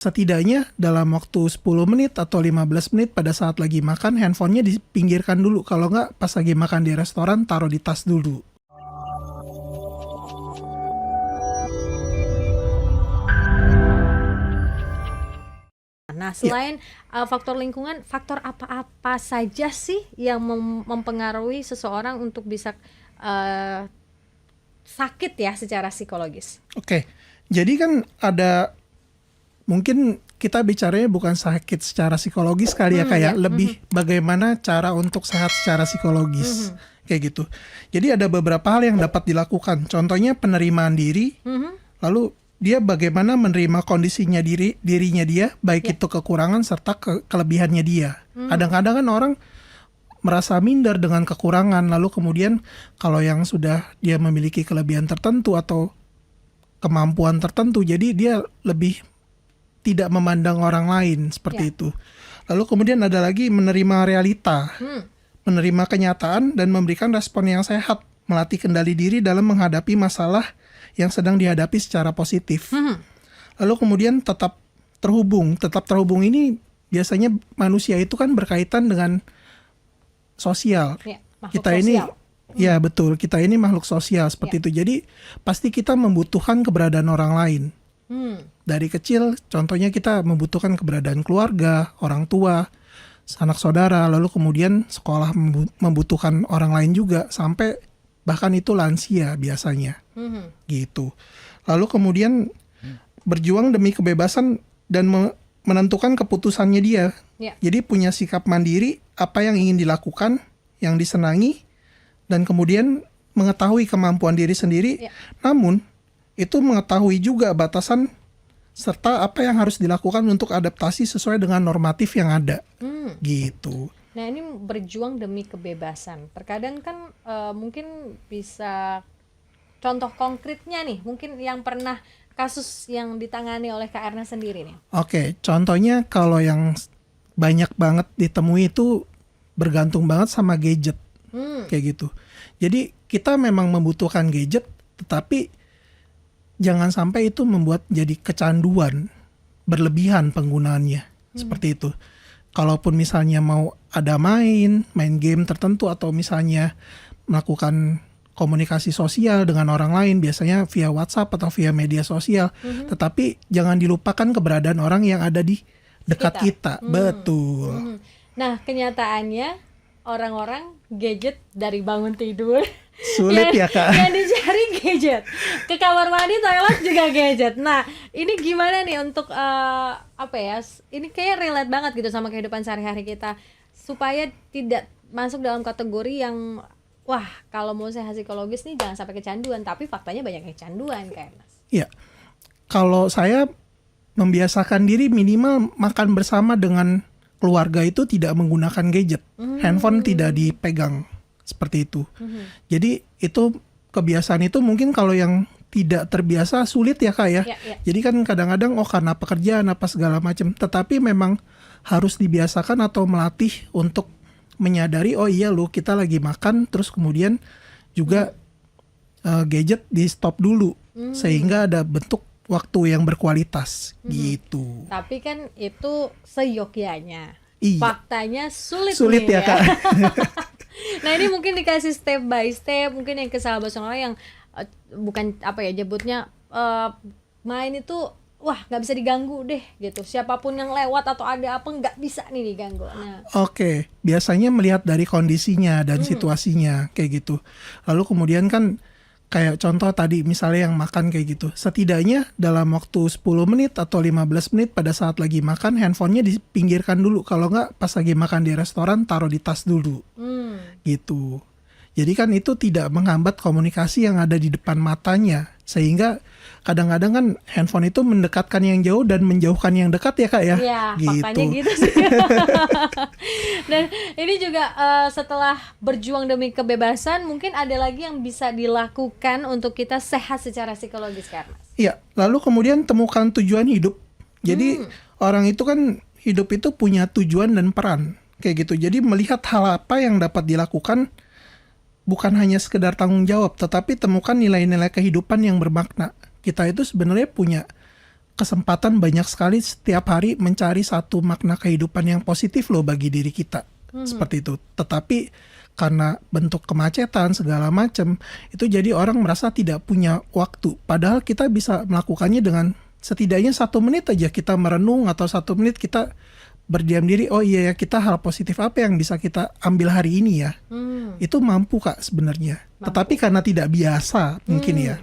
Setidaknya dalam waktu 10 menit atau 15 menit pada saat lagi makan, handphonenya dipinggirkan dulu. Kalau nggak pas lagi makan di restoran, taruh di tas dulu. Nah, selain faktor lingkungan, faktor apa-apa saja sih yang mempengaruhi seseorang untuk bisa sakit ya secara psikologis? Oke, jadi kan ada, mungkin kita bicaranya bukan sakit secara psikologis kali ya, kayak lebih bagaimana cara untuk sehat secara psikologis, kayak gitu. Jadi ada beberapa hal yang dapat dilakukan. Contohnya penerimaan diri, lalu dia bagaimana menerima kondisinya dirinya dia, baik itu kekurangan serta kelebihannya dia. Kadang-kadang kan orang merasa minder dengan kekurangan, lalu kemudian kalau yang sudah dia memiliki kelebihan tertentu atau kemampuan tertentu, jadi dia lebih tidak memandang orang lain seperti itu. Lalu kemudian ada lagi menerima realita, menerima kenyataan dan memberikan respon yang sehat, melatih kendali diri dalam menghadapi masalah yang sedang dihadapi secara positif. Lalu kemudian tetap terhubung. Tetap terhubung ini biasanya manusia itu kan berkaitan dengan sosial. Kita sosial. ini, ya betul, kita ini makhluk sosial seperti itu. Jadi pasti kita membutuhkan keberadaan orang lain. Dari kecil, contohnya kita membutuhkan keberadaan keluarga, orang tua, anak saudara, lalu kemudian sekolah membutuhkan orang lain juga, sampai bahkan itu lansia biasanya, gitu. Lalu kemudian berjuang demi kebebasan dan menentukan keputusannya dia. Jadi punya sikap mandiri, apa yang ingin dilakukan, yang disenangi, dan kemudian mengetahui kemampuan diri sendiri. Namun itu mengetahui juga batasan serta apa yang harus dilakukan untuk adaptasi sesuai dengan normatif yang ada, gitu. Nah, ini berjuang demi kebebasan. Terkadang kan mungkin bisa contoh konkretnya nih, mungkin yang pernah kasus yang ditangani oleh Kak Erna sendiri nih. Oke, contohnya kalau yang banyak banget ditemui itu bergantung banget sama gadget, kayak gitu. Jadi kita memang membutuhkan gadget, tetapi jangan sampai itu membuat jadi kecanduan, berlebihan penggunaannya, seperti itu. Kalaupun misalnya mau ada main game tertentu atau misalnya melakukan komunikasi sosial dengan orang lain, biasanya via WhatsApp atau via media sosial, tetapi jangan dilupakan keberadaan orang yang ada di dekat kita. Betul. Nah, kenyataannya orang-orang gadget dari bangun tidur sulit ya Kak. Yang dicari gadget, ke kamar mandi, toilet juga gadget. Nah, ini gimana nih untuk apa ya? Ini kayak relate banget gitu sama kehidupan sehari-hari kita, supaya tidak masuk dalam kategori yang wah, kalau mau sehat psikologis nih jangan sampai kecanduan, tapi faktanya banyak yang kecanduan kayak Mas. Iya. Kalau saya membiasakan diri minimal makan bersama dengan keluarga itu tidak menggunakan gadget. Handphone tidak dipegang. Seperti itu. Jadi itu kebiasaan itu mungkin kalau yang tidak terbiasa sulit ya Kak ya. Jadi kan kadang-kadang karena pekerjaan apa segala macam. Tetapi memang harus dibiasakan atau melatih untuk menyadari iya loh kita lagi makan, terus kemudian juga gadget di stop dulu sehingga ada bentuk waktu yang berkualitas gitu. Tapi kan itu seyogyanya. Iya. Faktanya sulit nih, ya Kak. Nah, ini mungkin dikasih step by step, mungkin yang ke sahabat orang yang bukan apa ya nyebutnya, main itu wah nggak bisa diganggu deh gitu, siapapun yang lewat atau ada apa nggak bisa nih diganggu. Nah, Oke, biasanya melihat dari kondisinya dan situasinya kayak gitu. Lalu kemudian kan kayak contoh tadi misalnya yang makan kayak gitu, setidaknya dalam waktu 10 menit atau 15 menit pada saat lagi makan, handphonenya dipinggirkan dulu. Kalau nggak pas lagi makan di restoran, taruh di tas dulu, gitu. Jadi kan itu tidak menghambat komunikasi yang ada di depan matanya, sehingga kadang-kadang kan handphone itu mendekatkan yang jauh dan menjauhkan yang dekat ya Kak ya. Iya, faktanya gitu sih. Dan ini juga setelah berjuang demi kebebasan, mungkin ada lagi yang bisa dilakukan untuk kita sehat secara psikologis Kak Mas. Iya, lalu kemudian temukan tujuan hidup. Jadi orang itu kan hidup itu punya tujuan dan peran kayak gitu. Jadi melihat hal apa yang dapat dilakukan, bukan hanya sekedar tanggung jawab, tetapi temukan nilai-nilai kehidupan yang bermakna. Kita itu sebenarnya punya kesempatan banyak sekali setiap hari mencari satu makna kehidupan yang positif loh bagi diri kita. Seperti itu. Tetapi karena bentuk kemacetan segala macam, itu jadi orang merasa tidak punya waktu. Padahal kita bisa melakukannya dengan setidaknya 1 menit aja kita merenung, atau 1 menit kita berdiam diri. Oh iya ya, kita hal positif apa yang bisa kita ambil hari ini ya. Itu mampu Kak sebenarnya. Tetapi karena tidak biasa mungkin ya.